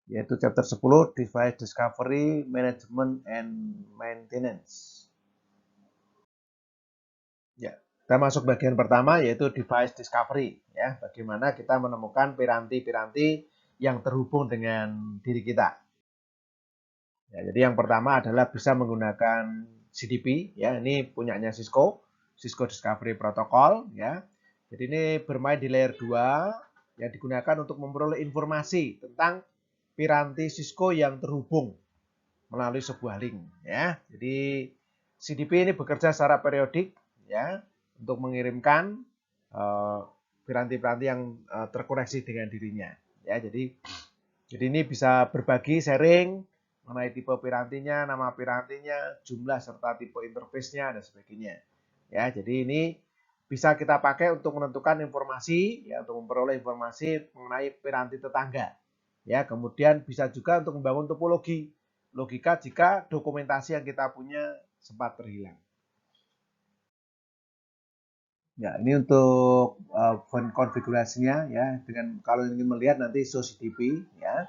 yaitu chapter 10 Device Discovery, Management and Maintenance. Ya, kita masuk bagian pertama yaitu Device Discovery, ya, bagaimana kita menemukan piranti-piranti yang terhubung dengan diri kita. Ya, jadi yang pertama adalah bisa menggunakan CDP, ya, ini punyanya Cisco Discovery Protocol, ya. Jadi ini bermain di layer 2 yang digunakan untuk memperoleh informasi tentang piranti Cisco yang terhubung melalui sebuah link, ya. Jadi CDP ini bekerja secara periodik, ya, untuk mengirimkan piranti-piranti yang terkoneksi dengan dirinya, ya. Jadi ini bisa berbagi, sharing mengenai tipe pirantinya, nama pirantinya, jumlah serta tipe interface-nya dan sebagainya. Ya, jadi ini bisa kita pakai untuk menentukan informasi, ya, untuk memperoleh informasi mengenai piranti tetangga. Ya, kemudian bisa juga untuk membangun topologi, logika jika dokumentasi yang kita punya sempat terhilang. Ya, ini untuk konfigurasinya, ya. Dengan kalau ingin melihat nanti show CDP, ya.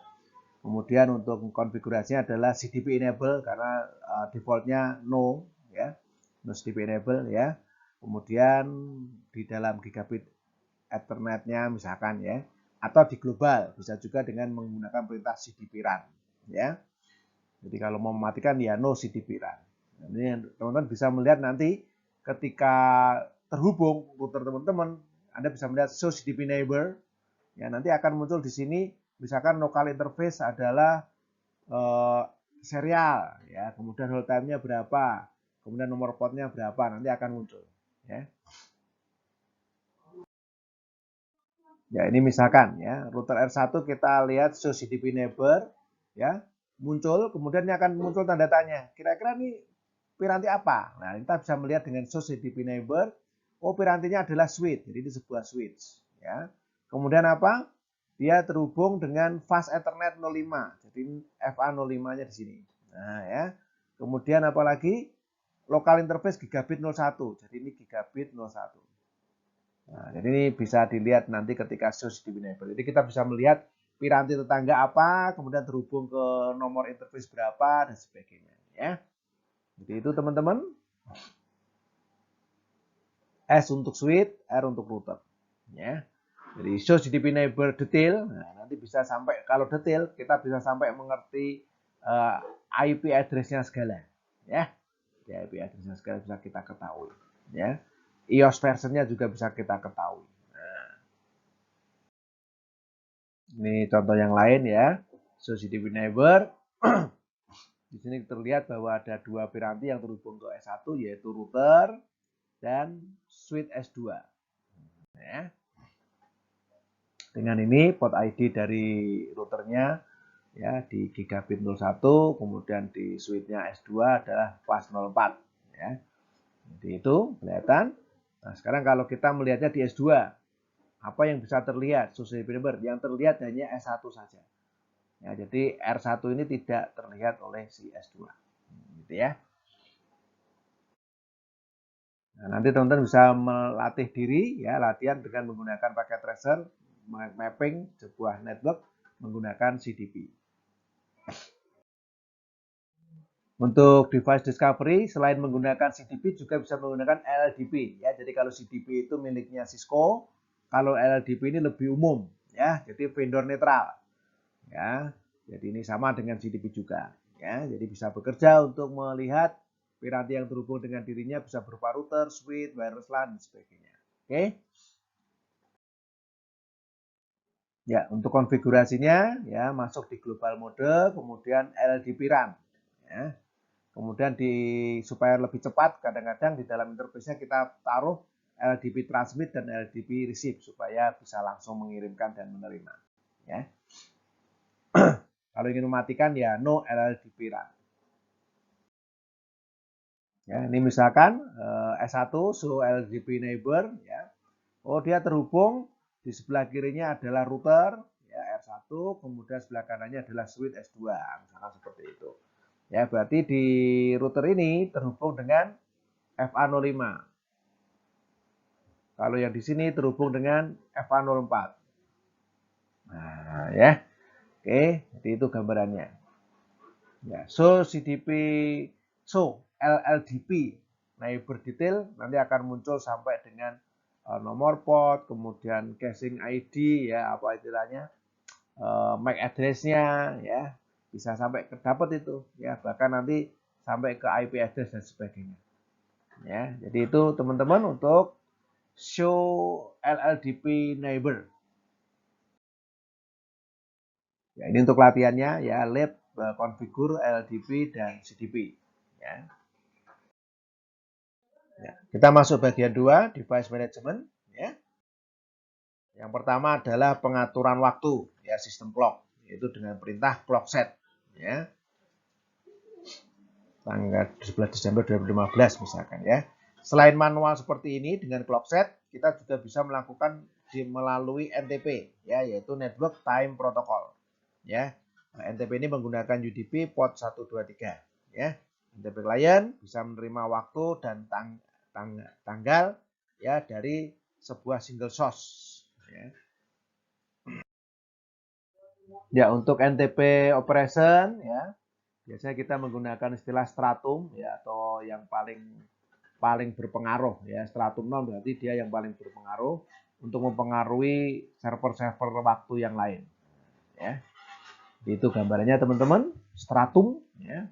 Kemudian untuk konfigurasinya adalah CDP enable karena defaultnya no, ya, no CDP enable, ya. Kemudian di dalam gigabit Ethernet-nya misalkan, ya, atau di global bisa juga dengan menggunakan perintah CDP run, ya. Jadi kalau mau mematikan ya no CDP run. Ini teman-teman bisa melihat nanti ketika terhubung router teman-teman, Anda bisa melihat show CDP neighbor, ya, nanti akan muncul di sini. Misalkan local interface adalah serial, ya, kemudian hold time-nya berapa, kemudian nomor portnya berapa, nanti akan muncul, ya. Ya, ini misalkan, ya, router R1 kita lihat show CDP neighbor, ya, muncul, kemudian ini akan muncul tanda tanya. Kira-kira ini piranti apa? Nah, kita bisa melihat dengan show CDP neighbor, oh, pirantinya adalah switch, jadi ini sebuah switch, ya. Kemudian apa? Dia terhubung dengan fast Ethernet 05. Jadi FA05-nya di sini. Nah, ya. Kemudian apalagi local interface gigabit 01. Jadi ini gigabit 01. Nah, jadi ini bisa dilihat nanti ketika show CDP enable. Jadi kita bisa melihat piranti tetangga apa, kemudian terhubung ke nomor interface berapa dan sebagainya, ya. Jadi itu teman-teman. S untuk switch, R untuk router, ya. Jadi show CDP neighbor detail, nah, nanti bisa sampai, kalau detail kita bisa sampai mengerti IP address-nya segala, ya. IP address-nya segala bisa kita ketahui, ya. iOS versionnya juga bisa kita ketahui. Nah, ini contoh yang lain, ya. Show CDP neighbor. Di sini terlihat bahwa ada dua piranti yang terhubung ke S1, yaitu router dan switch S2, ya. Dengan ini port ID dari routernya, ya, di gigabit 01, kemudian di switch-nya S2 adalah fast 04, ya. Jadi itu kelihatan. Nah, sekarang kalau kita melihatnya di S2, apa yang bisa terlihat? Yang terlihat hanya S1 saja. Ya, jadi R1 ini tidak terlihat oleh si S2. Gitu, ya. Nah, nanti teman-teman bisa melatih diri, ya, latihan dengan menggunakan paket tracer, mapping sebuah network menggunakan CDP. Untuk device discovery, selain menggunakan CDP juga bisa menggunakan LLDP, ya. Jadi kalau CDP itu miliknya Cisco, kalau LLDP ini lebih umum, ya. Jadi vendor netral, ya. Jadi ini sama dengan CDP juga, ya. Jadi bisa bekerja untuk melihat piranti yang terhubung dengan dirinya, bisa berupa router, switch, wireless LAN dan sebagainya. Oke. Ya, untuk konfigurasinya, ya, masuk di global mode, kemudian LLDP run, ya. Kemudian supaya lebih cepat, kadang-kadang di dalam interface-nya kita taruh LDP transmit dan LDP receive supaya bisa langsung mengirimkan dan menerima, ya. Kalau ingin mematikan ya no LDP run. Ya, ini misalkan S1 show LDP neighbor, ya. Oh, dia terhubung, di sebelah kirinya adalah router, ya, R1, kemudian sebelah kanannya adalah switch S2, misalkan seperti itu. Ya, berarti di router ini terhubung dengan FA05. Kalau yang di sini terhubung dengan FA04. Nah, ya. Oke, jadi itu gambarannya. Ya, so CDP, so LLDP neighbor detail nanti akan muncul sampai dengan nomor port, kemudian caching ID, ya apa istilahnya, MAC address-nya, ya bisa sampai ke dapat itu, ya bahkan nanti sampai ke IP address dan sebagainya. Ya, jadi itu teman-teman untuk show LLDP neighbor. Ya, ini untuk latihannya ya, let configure LLDP dan CDP. Ya. Ya, kita masuk bagian 2, device management. Ya. Yang pertama adalah pengaturan waktu, ya sistem clock, yaitu dengan perintah clock set. Ya. Tanggal 11 Desember 2015 misalkan ya. Selain manual seperti ini dengan clock set, kita juga bisa melakukan melalui NTP, ya, yaitu Network Time Protocol. Ya. Nah, NTP ini menggunakan UDP port 123, ya. NTP client bisa menerima waktu dan tanggal ya dari sebuah single source, ya. Ya, untuk NTP operation ya, biasanya kita menggunakan istilah stratum ya, atau yang paling berpengaruh ya. Stratum 0 berarti dia yang paling berpengaruh untuk mempengaruhi server-server waktu yang lain, ya. Itu gambarannya teman-teman, stratum ya.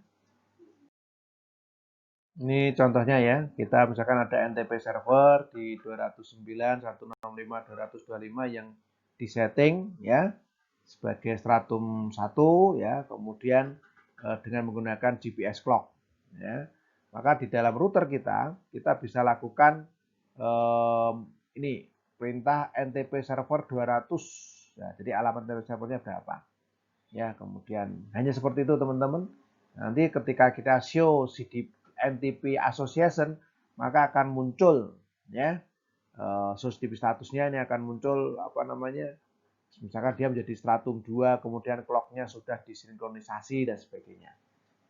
Ini contohnya ya, kita misalkan ada NTP server di 209, 165, 225 yang disetting ya sebagai stratum 1 ya, kemudian dengan menggunakan GPS clock ya. Maka di dalam router kita bisa lakukan ini perintah NTP server 200 ya, jadi alamat NTP servernya berapa ya, kemudian hanya seperti itu teman-teman. Nanti ketika kita show CD NTP association, maka akan muncul ya source DP statusnya ini akan muncul apa namanya, misalkan dia menjadi stratum 2, kemudian clocknya sudah disinkronisasi dan sebagainya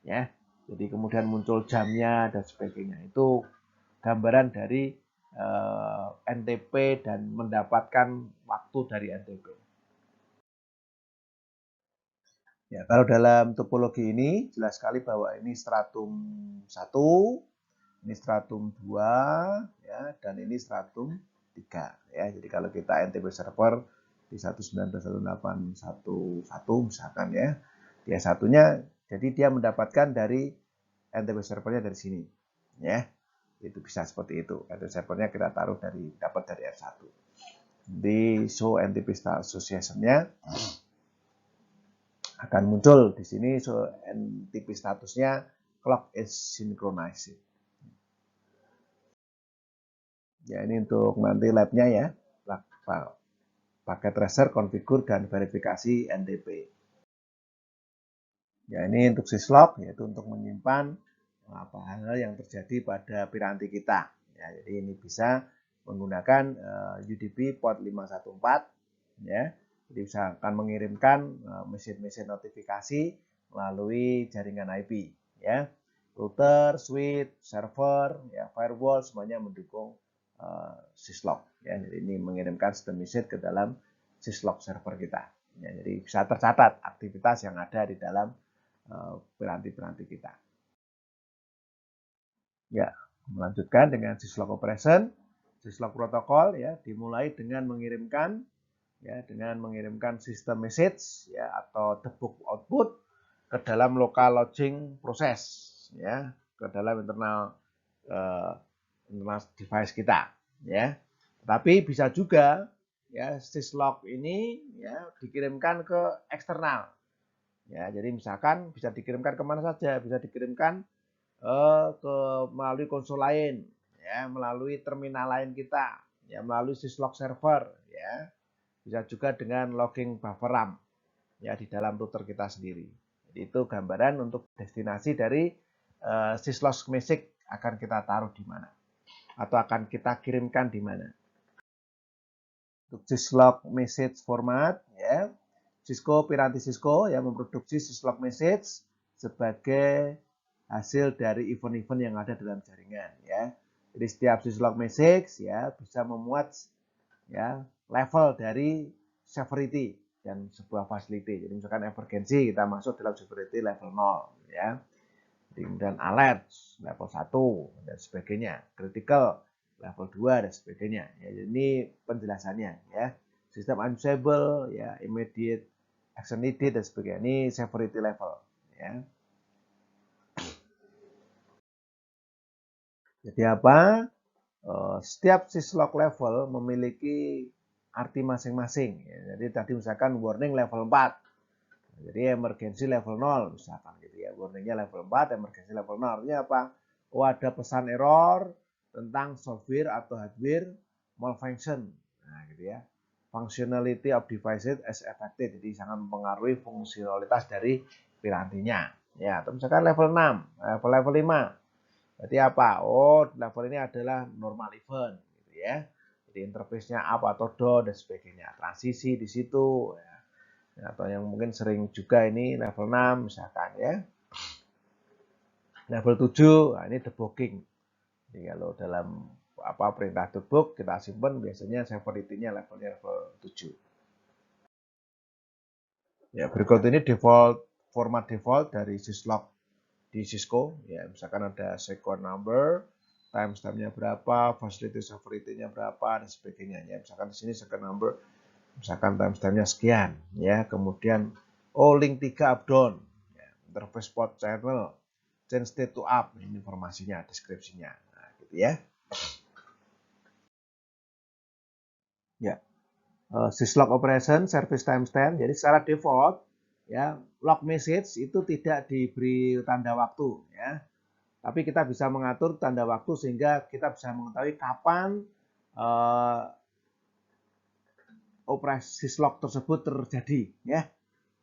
ya. Jadi kemudian muncul jamnya dan sebagainya. Itu gambaran dari NTP dan mendapatkan waktu dari NTP. Ya, kalau dalam topologi ini jelas sekali bahwa ini stratum 1, ini stratum 2, ya, dan ini stratum 3. Ya. Jadi kalau kita NTP server di 192.168.1.1 misalkan ya, dia satunya, jadi dia mendapatkan dari NTP servernya dari sini. Ya, itu bisa seperti itu. NTP servernya kita taruh dapat dari R1. Di show NTP association-nya akan muncul di sini, so NTP statusnya clock is synchronized. Ya, ini untuk nanti labnya ya, pakai tracer, configure, dan verifikasi NTP. Ya, ini untuk syslog, yaitu untuk menyimpan apa hal yang terjadi pada piranti kita. Ya, jadi ini bisa menggunakan UDP port 514, ya. Jadi bisa akan mengirimkan mesin-mesin notifikasi melalui jaringan IP, ya. Router, switch, server, ya, firewall semuanya mendukung syslog, ya. Jadi ini mengirimkan sistem message ke dalam syslog server kita. Ya, jadi bisa tercatat aktivitas yang ada di dalam piranti-piranti kita. Ya, melanjutkan dengan syslog operation, syslog protokol ya, dimulai dengan mengirimkan system message ya atau debug output ke dalam local login proses ya, ke dalam internal device kita ya. Tapi bisa juga ya syslog ini ya dikirimkan ke eksternal. Ya, jadi misalkan bisa dikirimkan kemana saja, bisa dikirimkan melalui konsol lain, ya, melalui terminal lain kita, ya, melalui syslog server, ya, bisa juga dengan logging buffer RAM, ya, di dalam router kita sendiri. Jadi itu gambaran untuk destinasi dari syslog message akan kita taruh di mana, atau akan kita kirimkan di mana. Untuk syslog message format, ya, piranti Cisco yang memproduksi syslog message sebagai hasil dari event-event yang ada dalam jaringan ya. Jadi setiap syslog message ya bisa memuat ya level dari severity dan sebuah facility. Jadi misalkan emergency kita masuk dalam severity level 0 ya. Kemudian alert level 1 dan sebagainya, critical level 2 dan sebagainya. Ya, ini penjelasannya ya. Sistem unstable ya, immediate action needed dan sebagainya. Ini severity level ya. Jadi apa? Setiap syslog level memiliki arti masing-masing. Ya. Jadi tadi misalkan warning level 4. Jadi emergency level 0 misalkan gitu ya. Warningnya level 4, emergency level 0. Artinya apa? Oh, ada pesan error tentang software atau hardware malfunction. Nah, gitu ya. Functionality of devices is affected. Jadi sangat mempengaruhi fungsionalitas dari pirantinya. Ya, atau misalkan level 6, level 5. Berarti apa? Oh, level ini adalah normal event gitu ya. Jadi interface-nya up atau down dan sebagainya. Transisi di situ ya. Atau yang mungkin sering juga ini level 6 misalkan ya. Level 7, nah ini debugging. Jadi kalau dalam perintah debug kita simpan biasanya severity-nya levelnya level 7. Ya, berikut ini format default dari syslog di Cisco ya, misalkan ada sequence number, timestamp-nya berapa, facility severity-nya berapa dan sebagainya ya. Misalkan di sini sequence number, misalkan timestamp-nya sekian ya. Kemudian link 3 up down ya, interface port channel, change state to up, ini informasinya, deskripsinya. Nah, gitu ya. Ya. Syslog operation service timestamp. Jadi secara default ya, log message itu tidak diberi tanda waktu ya. Tapi kita bisa mengatur tanda waktu sehingga kita bisa mengetahui kapan operasi syslog tersebut terjadi ya,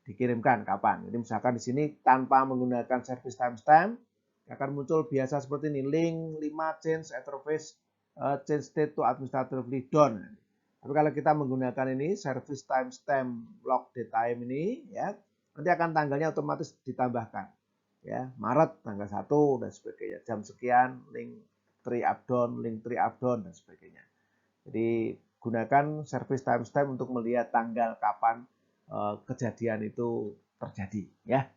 dikirimkan kapan. Jadi misalkan di sini tanpa menggunakan service timestamp akan muncul biasa seperti ini, link 5 change interface change state to administratively done. Tapi kalau kita menggunakan ini service timestamp log datetime ini ya, nanti akan tanggalnya otomatis ditambahkan. Ya, Maret tanggal 1 dan sebagainya, jam sekian, link 3 up down, link 3 up down dan sebagainya. Jadi gunakan service timestamp untuk melihat tanggal kapan kejadian itu terjadi ya.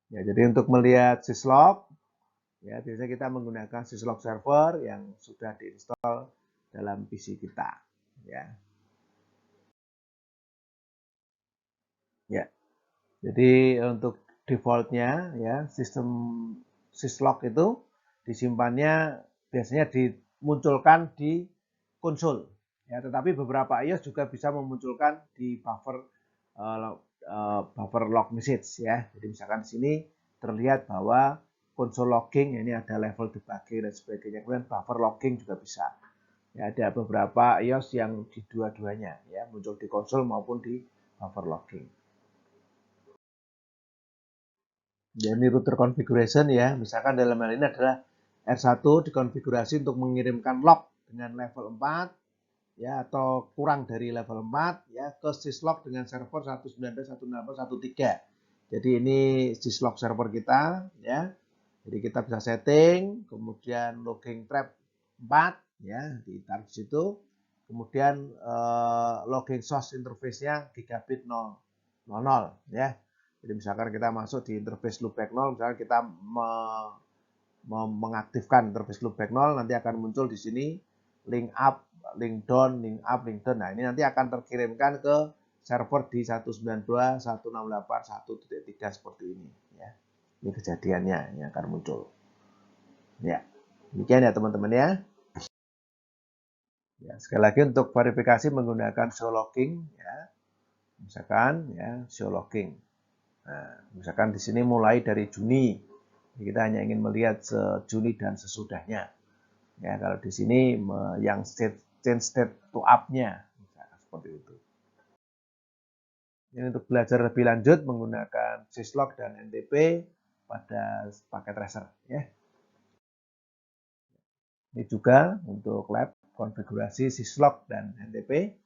Ya, jadi untuk melihat syslog ya, biasanya kita menggunakan syslog server yang sudah diinstal dalam PC kita ya. Ya. Jadi untuk defaultnya ya, sistem syslog itu disimpannya biasanya dimunculkan di konsol ya, tetapi beberapa iOS juga bisa memunculkan di buffer log message ya. Jadi misalkan di sini terlihat bahwa konsol logging ini ada level debugging dan sebagainya, kemudian buffer logging juga bisa ya. Ada beberapa iOS yang di dua-duanya ya, muncul di konsol maupun di buffer logging. Ya, ini router configuration ya. Misalkan dalam hal ini adalah R1 dikonfigurasi untuk mengirimkan log dengan level 4 ya, atau kurang dari level 4 ya, ke syslog dengan server 192.168.1.3. Jadi ini syslog server kita ya. Jadi kita bisa setting, kemudian logging trap 4 ya, ditaruh di situ. Kemudian logging source interface-nya gigabit 000 ya. Jadi misalkan kita masuk di interface loopback 0, misalkan kita mengaktifkan interface loopback 0, nanti akan muncul di sini link up, link down, link up, link down. Nah, ini nanti akan terkirimkan ke server di 192.168.1.3 seperti ini ya. Ini kejadiannya yang akan muncul. Ya. Demikian ya teman-teman ya. Ya, sekali lagi untuk verifikasi menggunakan show logging ya. Misalkan ya, show logging. Nah, misalkan di sini mulai dari Juni, kita hanya ingin melihat Juni dan sesudahnya. Ya, kalau di sini yang change state to up-nya, seperti itu. Ini untuk belajar lebih lanjut menggunakan syslog dan NTP pada paket tracer. Ya. Ini juga untuk lab konfigurasi syslog dan NTP.